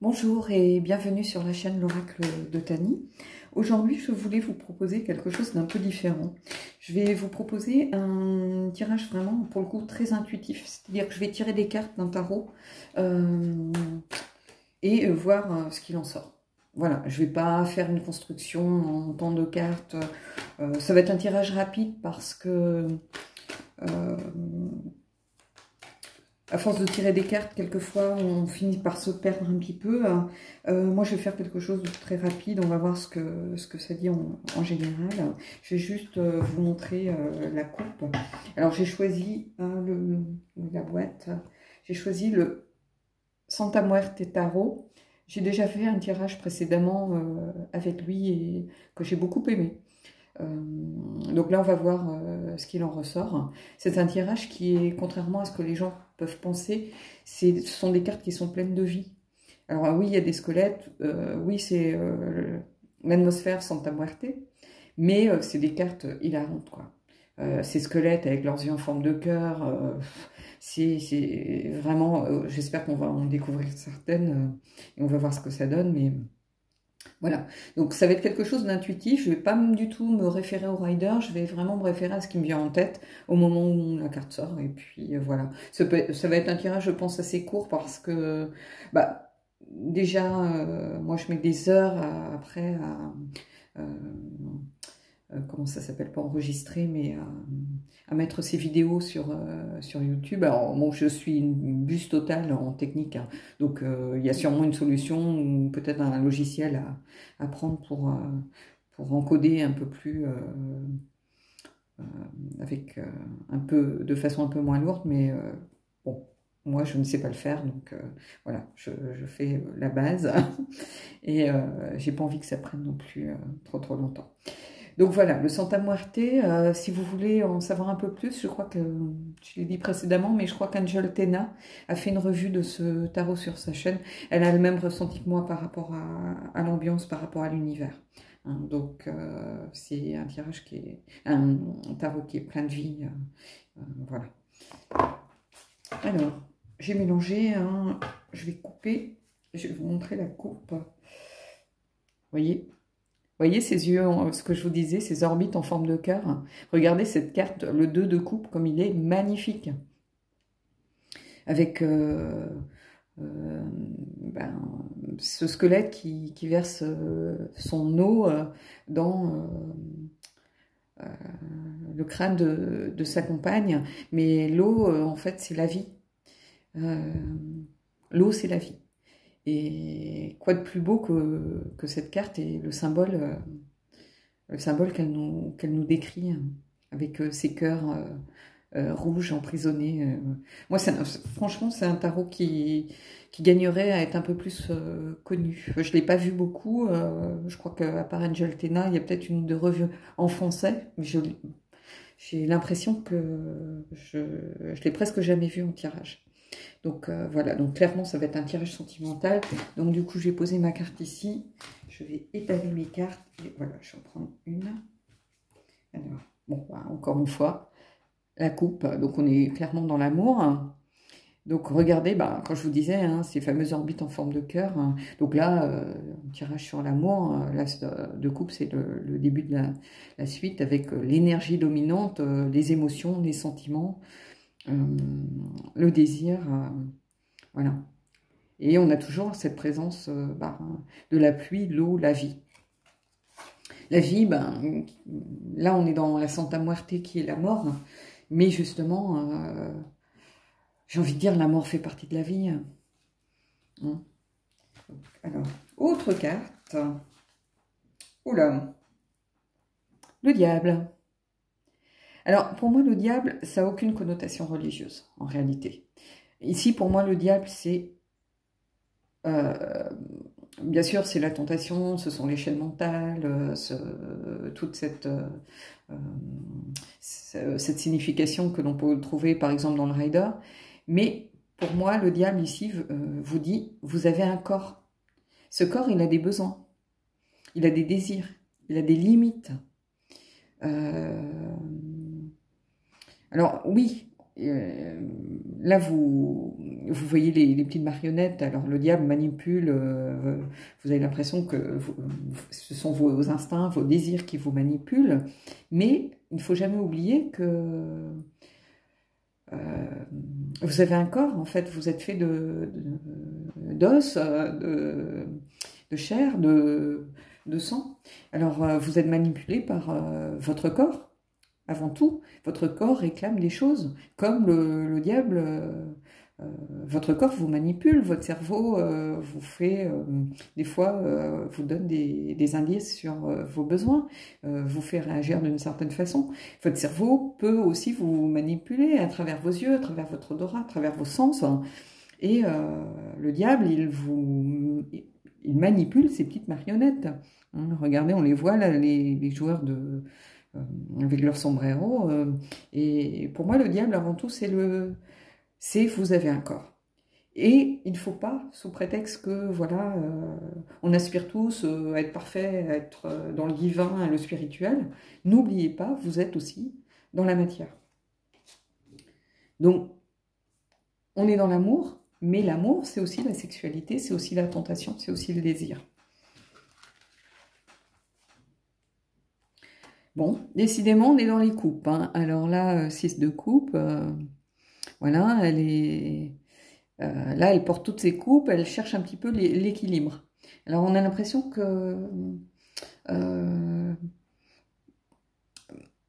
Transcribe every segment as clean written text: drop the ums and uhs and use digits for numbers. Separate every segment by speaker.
Speaker 1: Bonjour et bienvenue sur la chaîne L'Oracle de Tani. Aujourd'hui, je voulais vous proposer quelque chose d'un peu différent. Je vais vous proposer un tirage vraiment, pour le coup, très intuitif. C'est-à-dire que je vais tirer des cartes d'un tarot et voir ce qu'il en sort. Voilà, je ne vais pas faire une construction en temps de cartes. Ça va être un tirage rapide parce que... à force de tirer des cartes, quelquefois, on finit par se perdre un petit peu. Moi, je vais faire quelque chose de très rapide. On va voir ce que ça dit en général. Je vais juste vous montrer la coupe. Alors, j'ai choisi la boîte. J'ai choisi le Santa Muerte Tarot. J'ai déjà fait un tirage précédemment avec lui et que j'ai beaucoup aimé. Donc là, on va voir ce qu'il en ressort. C'est un tirage qui est, contrairement à ce que les gens peuvent penser, ce sont des cartes qui sont pleines de vie. Alors oui, il y a des squelettes, oui, c'est l'atmosphère Santa Muerte, mais c'est des cartes hilarantes, quoi. Ces squelettes avec leurs yeux en forme de cœur, c'est vraiment, j'espère qu'on va en découvrir certaines, et on va voir ce que ça donne, mais... Voilà, donc ça va être quelque chose d'intuitif, je ne vais pas du tout me référer au rider, je vais vraiment me référer à ce qui me vient en tête au moment où la carte sort, et puis voilà. Ça va être un tirage, je pense, assez court parce que, bah, déjà, moi je mets des heures après comment ça s'appelle, pas enregistrer, mais à mettre ces vidéos sur YouTube. Alors, bon, je suis une buse totale en technique, hein, donc il y a sûrement une solution ou peut-être un logiciel à prendre pour encoder un peu plus, avec de façon un peu moins lourde, mais bon, moi je ne sais pas le faire, donc voilà, je fais la base, et j'ai pas envie que ça prenne non plus trop longtemps. Donc voilà, le Santa Muerte, si vous voulez en savoir un peu plus, je crois que, je l'ai dit précédemment, mais je crois qu'Angel Tena a fait une revue de ce tarot sur sa chaîne. Elle a le même ressenti que moi par rapport à l'ambiance, par rapport à l'univers. Hein, donc c'est un tirage qui est, un tarot qui est plein de vie. Voilà. Alors, j'ai mélangé, hein, je vais couper, je vais vous montrer la coupe. Vous voyez ces yeux, ce que je vous disais, ces orbites en forme de cœur. Regardez cette carte, le 2 de coupe, comme il est magnifique. Avec ce squelette qui verse son eau dans le crâne de sa compagne. Mais l'eau, en fait, c'est la vie. L'eau, c'est la vie. Et quoi de plus beau que cette carte et le symbole qu'elle nous décrit, avec ces cœurs rouges emprisonnés. Moi, franchement, c'est un tarot qui gagnerait à être un peu plus connu. Je ne l'ai pas vu beaucoup. Je crois qu'à part Angel Tena, il y a peut-être une ou deux revues en français. Mais j'ai l'impression que je l'ai presque jamais vu en tirage. Donc voilà, donc clairement ça va être un tirage sentimental. Donc du coup j'ai posé ma carte ici, je vais étaler mes cartes et voilà, je vais en prendre une. Alors, bon, bah, encore une fois, la coupe, donc on est clairement dans l'amour. Donc regardez, bah, quand je vous disais, hein, ces fameuses orbites en forme de cœur, hein, donc là, un tirage sur l'amour, l'as de coupe c'est le début de la suite avec l'énergie dominante, les émotions, les sentiments, le désir, voilà. Et on a toujours cette présence de la pluie, l'eau, la vie. La vie, là on est dans la Santa Muerte qui est la mort, mais justement, j'ai envie de dire, la mort fait partie de la vie. Hein. Alors, autre carte. Oula, le diable. Alors, pour moi, le diable, ça n'a aucune connotation religieuse, en réalité. Ici, pour moi, le diable, c'est... bien sûr, c'est la tentation, ce sont les chaînes mentales, toute cette signification que l'on peut trouver, par exemple, dans le Rider. Mais pour moi, le diable, ici, vous dit, vous avez un corps. Ce corps, il a des besoins, il a des désirs, il a des limites. Alors, oui, là, vous voyez les petites marionnettes. Alors, le diable manipule. Vous avez l'impression que ce sont vos instincts, vos désirs qui vous manipulent. Mais il ne faut jamais oublier que vous avez un corps. En fait, vous êtes fait d'os, de chair, de sang. Alors, vous êtes manipulé par votre corps. Avant tout, votre corps réclame des choses, comme le diable, votre corps vous manipule, votre cerveau vous fait, des fois, vous donne des indices sur vos besoins, vous fait réagir d'une certaine façon. Votre cerveau peut aussi vous manipuler à travers vos yeux, à travers votre odorat, à travers vos sens. Et le diable, il manipule ces petites marionnettes. Hein, regardez, on les voit là, les joueurs avec leur sombrero. Et pour moi, le diable, avant tout, c'est vous avez un corps. Et il ne faut pas, sous prétexte que, voilà, on aspire tous à être parfait, à être dans le divin, le spirituel, n'oubliez pas, vous êtes aussi dans la matière. Donc, on est dans l'amour, mais l'amour, c'est aussi la sexualité, c'est aussi la tentation, c'est aussi le désir. Bon, décidément, on est dans les coupes. Hein. Alors là, 6 de coupe, voilà, là, elle porte toutes ses coupes, elle cherche un petit peu l'équilibre. Alors, on a l'impression que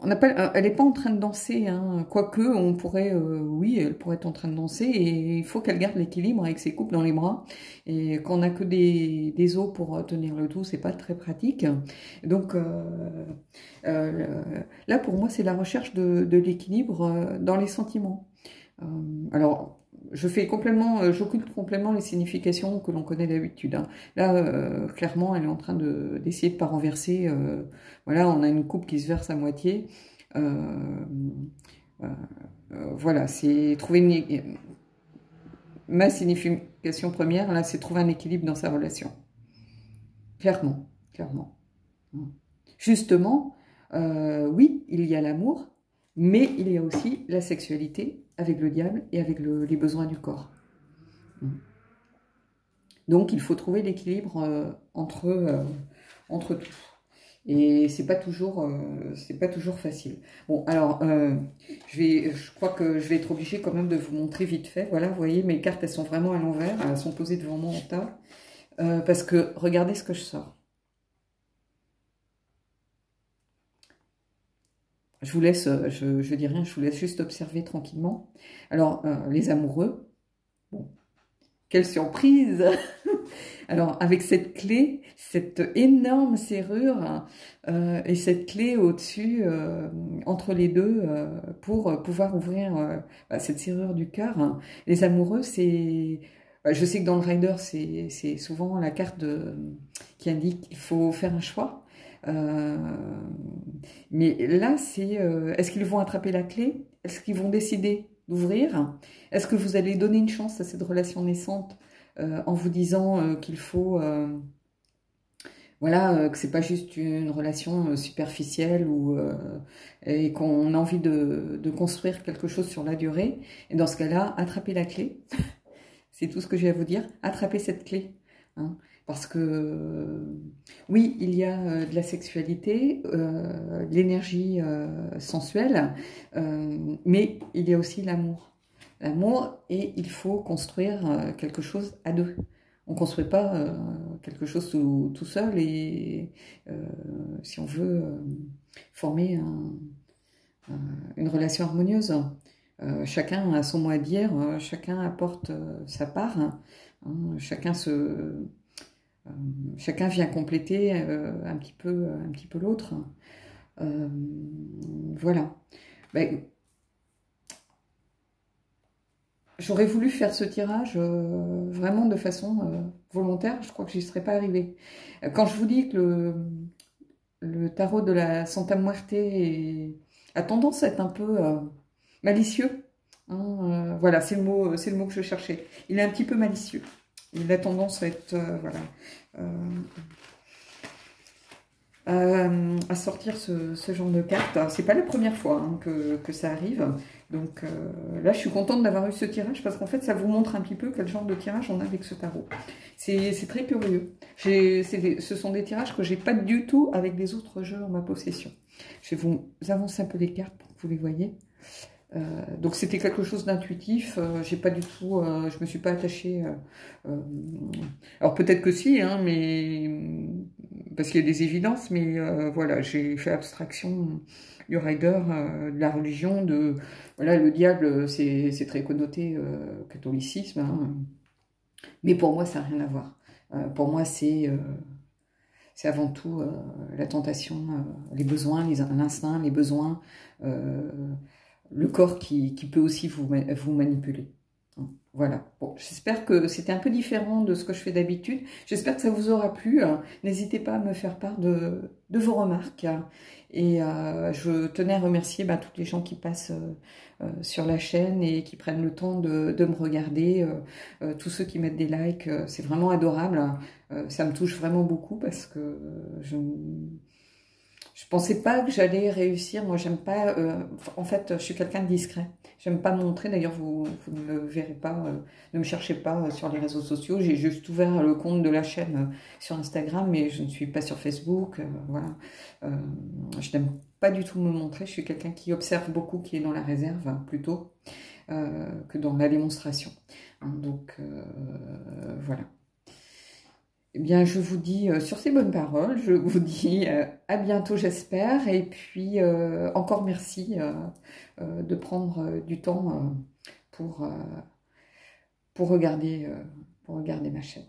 Speaker 1: elle n'est pas en train de danser, hein. Quoique, on pourrait, oui, elle pourrait être en train de danser, et il faut qu'elle garde l'équilibre avec ses coupes dans les bras. Et quand on n'a que des os pour tenir le tout, c'est pas très pratique. Donc, là, pour moi, c'est la recherche de l'équilibre dans les sentiments. Alors, j'occulte complètement les significations que l'on connaît d'habitude. Hein. Là, clairement, elle est en train d'essayer de pas renverser. Voilà, on a une coupe qui se verse à moitié. Voilà, c'est trouver ma signification première, là, c'est trouver un équilibre dans sa relation. Clairement, clairement. Justement, oui, il y a l'amour, mais il y a aussi la sexualité avec le diable et avec les besoins du corps. Donc, il faut trouver l'équilibre entre tout. Et c'est pas toujours facile. Bon, alors, je crois que je vais être obligée quand même de vous montrer vite fait. Voilà, vous voyez, mes cartes, elles sont vraiment à l'envers. Elles sont posées devant moi en tas. Parce que, regardez ce que je sors. Je vous laisse, je dis rien, je vous laisse juste observer tranquillement. Alors, les amoureux, bon, quelle surprise! Alors, avec cette clé, cette énorme serrure et cette clé au-dessus, entre les deux, pour pouvoir ouvrir cette serrure du cœur. Hein. Les amoureux, c'est... je sais que dans le Rider, c'est souvent la carte qui indique qu'il faut faire un choix. Mais là, c'est est-ce qu'ils vont attraper la clé? Est-ce qu'ils vont décider d'ouvrir? Est-ce que vous allez donner une chance à cette relation naissante en vous disant qu'il faut, voilà, que c'est pas juste une relation superficielle et qu'on a envie de construire quelque chose sur la durée? Et dans ce cas-là, attrapez la clé. C'est tout ce que j'ai à vous dire. Attrapez cette clé. Hein. Parce que, oui, il y a de la sexualité, de l'énergie sensuelle, mais il y a aussi l'amour. L'amour, et il faut construire quelque chose à deux. On ne construit pas quelque chose tout seul, et si on veut former une relation harmonieuse. Chacun a son mot à dire, chacun apporte sa part, hein, chacun vient compléter un petit peu l'autre. Voilà. Ben, j'aurais voulu faire ce tirage vraiment de façon volontaire, je crois que j'y serais pas arrivée. Quand je vous dis que le tarot de la Santa Muerte a tendance à être un peu malicieux, hein, voilà, c'est le mot que je cherchais. Il est un petit peu malicieux. Il a tendance à être, voilà, à sortir ce genre de carte. C'est pas la première fois hein, que ça arrive. Donc là, je suis contente d'avoir eu ce tirage parce qu'en fait, ça vous montre un petit peu quel genre de tirage on a avec ce tarot. C'est très curieux. Ce sont des tirages que j'ai pas du tout avec les autres jeux en ma possession. Je vais vous avancer un peu les cartes pour que vous les voyez. Donc c'était quelque chose d'intuitif. J'ai pas du tout, je me suis pas attachée. Alors peut-être que si, hein, mais parce qu'il y a des évidences, mais voilà, j'ai fait abstraction du rider, de la religion, de voilà, le diable, c'est très connoté catholicisme, hein. Mais pour moi, ça n'a rien à voir. Pour moi, c'est avant tout la tentation, les besoins, l'instinct, les besoins, le corps qui peut aussi vous manipuler. Voilà. Bon, j'espère que c'était un peu différent de ce que je fais d'habitude. J'espère que ça vous aura plu. N'hésitez pas à me faire part de vos remarques. Et je tenais à remercier toutes les gens qui passent sur la chaîne et qui prennent le temps de me regarder. Tous ceux qui mettent des likes, c'est vraiment adorable. Ça me touche vraiment beaucoup parce que je pensais pas que j'allais réussir. Moi, j'aime pas. En fait, je suis quelqu'un de discret. J'aime pas me montrer. D'ailleurs, vous ne me verrez pas. Ne me cherchez pas sur les réseaux sociaux. J'ai juste ouvert le compte de la chaîne sur Instagram, mais je ne suis pas sur Facebook. Voilà. Je n'aime pas du tout me montrer. Je suis quelqu'un qui observe beaucoup, qui est dans la réserve plutôt que dans la démonstration. Donc voilà. Eh bien, je vous dis, sur ces bonnes paroles, je vous dis à bientôt, j'espère. Et puis, encore merci de prendre du temps pour regarder ma chaîne.